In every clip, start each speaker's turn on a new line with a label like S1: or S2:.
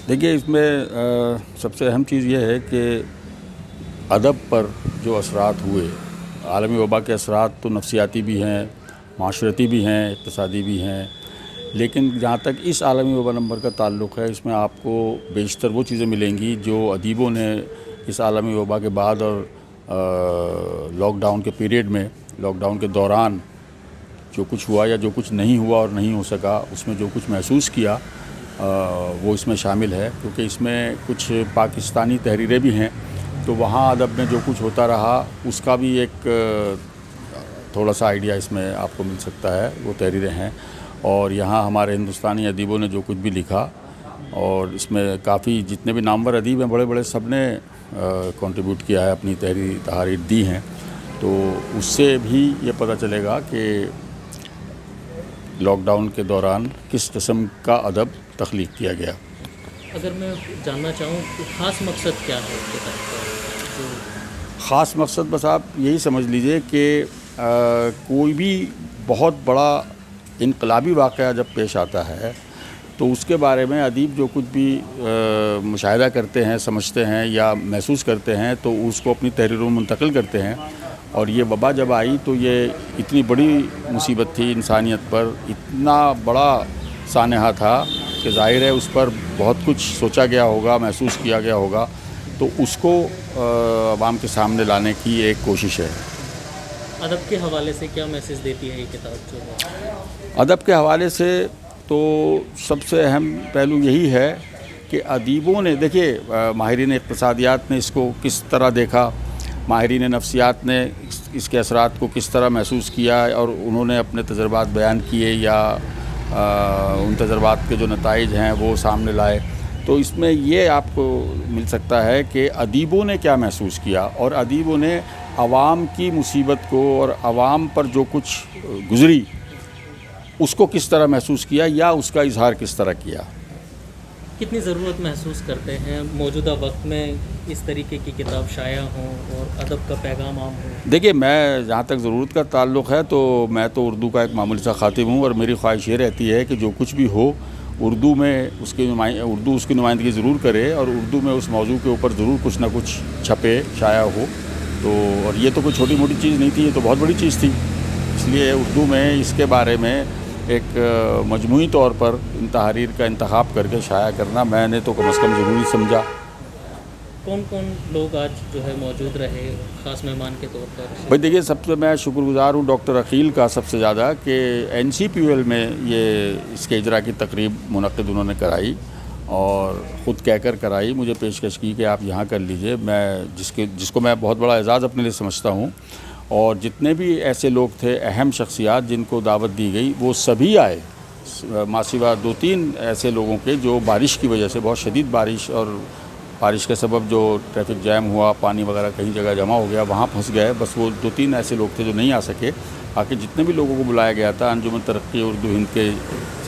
S1: دیکھیے اس میں سب سے اہم چیز یہ ہے کہ ادب پر جو اثرات ہوئے، عالمی وبا کے اثرات تو نفسیاتی بھی ہیں، معاشرتی بھی ہیں، اقتصادی بھی ہیں، لیکن جہاں تک اس عالمی وبا نمبر کا تعلق ہے، اس میں آپ کو بیشتر وہ چیزیں ملیں گی جو ادیبوں نے اس عالمی وبا کے بعد اور لاک ڈاؤن کے پیریڈ میں، لاک ڈاؤن کے دوران جو کچھ ہوا یا جو کچھ نہیں ہوا اور نہیں ہو سکا، اس میں جو کچھ محسوس کیا وہ اس میں شامل ہے، کیونکہ اس میں کچھ پاکستانی تحریریں بھی ہیں، تو وہاں ادب میں جو کچھ ہوتا رہا اس کا بھی ایک تھوڑا سا آئیڈیا اس میں آپ کو مل سکتا ہے، وہ تحریریں ہیں، اور یہاں ہمارے ہندوستانی ادیبوں نے جو کچھ بھی لکھا، اور اس میں کافی جتنے بھی نامور ادیب ہیں بڑے بڑے، سب نے کنٹریبیوٹ کیا ہے، اپنی تحریر دی ہیں، تو اس سے بھی یہ پتہ چلے گا کہ لاک ڈاؤن کے دوران کس قسم کا ادب تخلیق کیا گیا۔
S2: اگر میں جاننا چاہوں کہ خاص مقصد کیا ہے کتاب کا؟
S1: خاص مقصد بس آپ یہی سمجھ لیجئے کہ کوئی بھی بہت بڑا انقلابی واقعہ جب پیش آتا ہے تو اس کے بارے میں ادیب جو کچھ بھی مشاہدہ کرتے ہیں، سمجھتے ہیں یا محسوس کرتے ہیں، تو اس کو اپنی تحریروں میں منتقل کرتے ہیں، اور یہ وبا جب آئی تو یہ اتنی بڑی مصیبت تھی انسانیت پر، اتنا بڑا سانحہ تھا کہ ظاہر ہے اس پر بہت کچھ سوچا گیا ہوگا، محسوس کیا گیا ہوگا، تو اس کو عوام کے سامنے لانے کی ایک کوشش ہے۔
S2: ادب کے حوالے سے کیا میسیج دیتی ہے یہ کتاب جو ہے؟
S1: ادب کے حوالے سے تو سب سے اہم پہلو یہی ہے کہ ادیبوں نے، دیکھیے ماہرین اقتصادیات نے اس کو کس طرح دیکھا، ماہرین نفسیات نے اس کے اثرات کو کس طرح محسوس کیا، اور انہوں نے اپنے تجربات بیان کیے یا ان تجربات کے جو نتائج ہیں وہ سامنے لائے، تو اس میں یہ آپ کو مل سکتا ہے کہ ادیبوں نے کیا محسوس کیا، اور ادیبوں نے عوام کی مصیبت کو اور عوام پر جو کچھ گزری اس کو کس طرح محسوس کیا یا اس کا اظہار کس طرح کیا۔
S2: کتنی ضرورت محسوس کرتے ہیں موجودہ وقت میں اس طریقے کی کتاب شائع ہوں اور ادب کا پیغام عام ہو؟
S1: دیکھیے میں جہاں تک ضرورت کا تعلق ہے تو میں تو اردو کا ایک معمولی سا خاطب ہوں، اور میری خواہش یہ رہتی ہے کہ جو کچھ بھی ہو اردو میں اردو اس کی نمائندگی ضرور کرے، اور اردو میں اس موضوع کے اوپر ضرور کچھ نہ کچھ چھپے، شائع ہو، تو اور یہ تو کوئی چھوٹی موٹی چیز نہیں تھی، یہ تو بہت بڑی چیز تھی، اس لیے اردو میں اس کے بارے میں ایک مجموعی طور پر ان تحریر کا انتخاب کر کے شائع کرنا میں نے تو کم از کم ضروری سمجھا۔
S2: کون کون لوگ آج جو ہے موجود رہے خاص مہمان کے طور پر؟
S1: بھائی دیکھیے سب سے میں شکر گزار ہوں ڈاکٹر عقیل کا سب سے زیادہ کہ NCPUL میں یہ اس کے اجرا کی تقریب منعقد انہوں نے کرائی، اور خود کہہ کر کرائی، مجھے پیشکش کی کہ آپ یہاں کر لیجئے، میں جس کو میں بہت بڑا اعزاز اپنے لیے سمجھتا ہوں، اور جتنے بھی ایسے لوگ تھے اہم شخصیات جن کو دعوت دی گئی وہ سبھی آئے، ماسوا 2-3 ایسے لوگوں کے جو بارش کی وجہ سے، بہت شدید بارش اور بارش کے سبب جو ٹریفک جیم ہوا، پانی وغیرہ کہیں جگہ جمع ہو گیا، وہاں پھنس گئے، بس وہ 2-3 ایسے لوگ تھے جو نہیں آ سکے، باقی جتنے بھی لوگوں کو بلایا گیا تھا، انجمن ترقی اردو ہند کے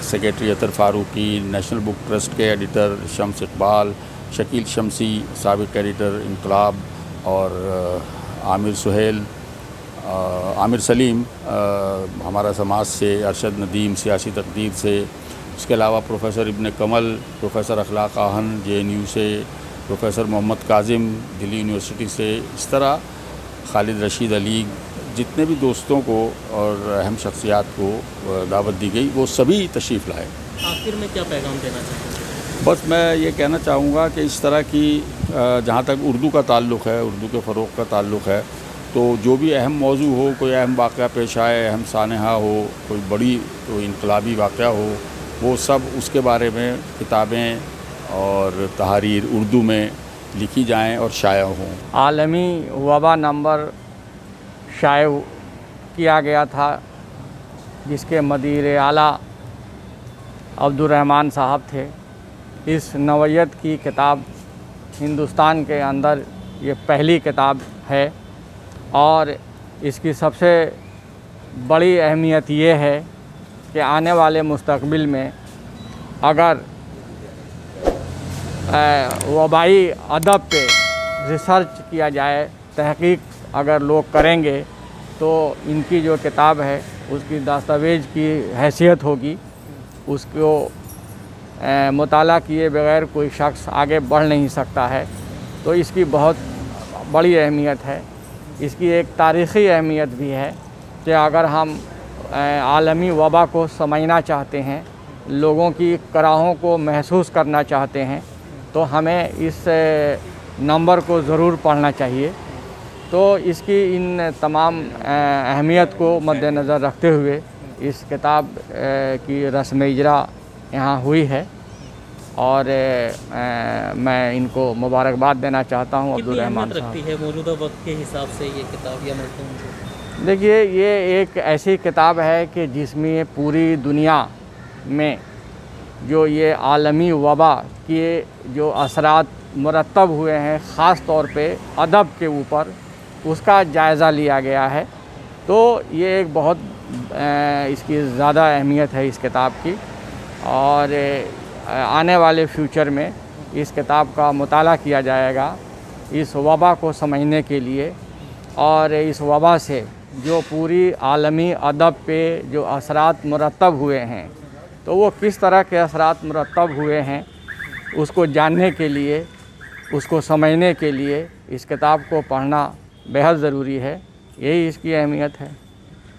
S1: سیکریٹری اطہر فاروقی، نیشنل بک ٹرسٹ کے ایڈیٹر شمس اقبال، شکیل شمسی سابق ایڈیٹر انقلاب، اور عامر سہیل، عامر سلیم ہمارا سماج سے، ارشد ندیم سیاسی تقدیر سے، اس کے علاوہ پروفیسر ابن کمل، پروفیسر اخلاق آہن JNU سے، پروفیسر محمد کاظم دلی یونیورسٹی سے، اس طرح خالد رشید علی، جتنے بھی دوستوں کو اور اہم شخصیات کو دعوت دی گئی وہ سبھی تشریف لائے۔
S2: آخر میں کیا پیغام دینا چاہیں گے؟
S1: بس میں یہ کہنا چاہوں گا کہ اس طرح کی جہاں تک اردو کا تعلق ہے، اردو کے فروغ کا تعلق ہے، تو جو بھی اہم موضوع ہو، کوئی اہم واقعہ پیش آئے، اہم سانحہ ہو، کوئی بڑی کوئی انقلابی واقعہ ہو، وہ سب اس کے بارے میں کتابیں اور تحاریر اردو میں لکھی جائیں اور شائع ہوں۔
S3: عالمی وبا نمبر شائع کیا گیا تھا جس کے مدیر اعلیٰ عبدالرحمن صاحب تھے۔ اس نوعیت کی کتاب ہندوستان کے اندر یہ پہلی کتاب ہے، اور اس کی سب سے بڑی اہمیت یہ ہے کہ آنے والے مستقبل میں اگر وبائی ادب پہ ریسرچ کیا جائے، تحقیق اگر لوگ کریں گے تو ان کی جو کتاب ہے اس کی دستاویز کی حیثیت ہوگی، اس کو مطالعہ کیے بغیر کوئی شخص آگے بڑھ نہیں سکتا ہے، تو اس کی بہت بڑی اہمیت ہے۔ اس کی ایک تاریخی اہمیت بھی ہے کہ اگر ہم عالمی وبا کو سمجھنا چاہتے ہیں، لوگوں کی کراہوں کو محسوس کرنا چاہتے ہیں، تو ہمیں اس نمبر کو ضرور پڑھنا چاہیے۔ تو اس کی ان تمام اہمیت کو مد نظر رکھتے ہوئے اس کتاب کی رسم اجرا یہاں ہوئی ہے، اور میں ان کو مبارکباد دینا چاہتا ہوں عبدالرحمٰن صاحب۔
S2: رکھتی ہے موجودہ وقت کے حساب سے یہ کتاب یا مضمون کو؟
S3: دیکھیے، یہ ایک ایسی کتاب ہے کہ جس میں پوری دنیا میں جو یہ عالمی وبا کے جو اثرات مرتب ہوئے ہیں، خاص طور پہ ادب کے اوپر، اس کا جائزہ لیا گیا ہے۔ تو یہ ایک بہت اس کی زیادہ اہمیت ہے اس کتاب کی، اور آنے والے فیوچر میں اس کتاب کا مطالعہ کیا جائے گا اس وبا کو سمجھنے کے لیے، اور اس وبا سے جو پوری عالمی ادب پہ جو اثرات مرتب ہوئے ہیں، تو وہ کس طرح کے اثرات مرتب ہوئے ہیں اس کو جاننے کے لیے، اس کو سمجھنے کے لیے اس کتاب کو پڑھنا بہت ضروری ہے۔ یہی اس کی اہمیت ہے۔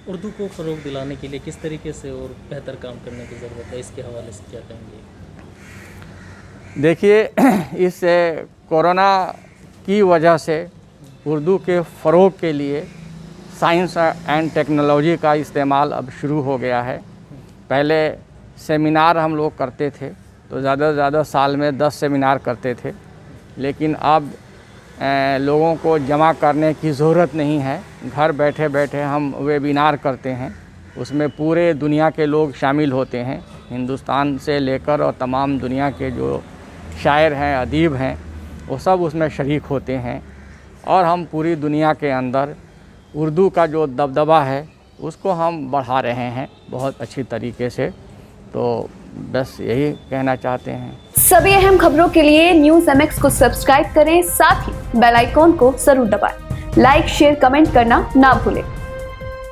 S2: اردو کو فروغ دلانے کے لیے کس طریقے سے اور بہتر کام کرنے کی ضرورت ہے، اس کے حوالے سے کیا کہیں گے؟
S3: دیکھیے، اس کورونا کی وجہ سے اردو کے فروغ کے لیے سائنس اینڈ ٹیکنالوجی کا استعمال اب شروع ہو گیا ہے۔ پہلے سیمینار ہم لوگ کرتے تھے، تو زیادہ سے زیادہ سال میں 10 سیمینار کرتے تھے، لیکن اب لوگوں کو جمع کرنے کی ضرورت نہیں ہے۔ گھر بیٹھے بیٹھے ہم ویبینار کرتے ہیں، اس میں پورے دنیا کے لوگ شامل ہوتے ہیں، ہندوستان سے لے کر اور تمام دنیا کے جو شاعر ہیں، ادیب ہیں، وہ سب اس میں شریک ہوتے ہیں، اور ہم پوری دنیا کے اندر اردو کا جو دبدبہ ہے اس کو ہم بڑھا رہے ہیں بہت اچھی طریقے سے۔ تو بس یہی کہنا چاہتے ہیں۔
S4: سبھی اہم خبروں کے لیے نیوز MX کو سبسکرائب کریں، ساتھ ہی بیل آئیکن کو ضرور دبائیں۔ لائک، شیئر، کمنٹ کرنا نہ بھولیں۔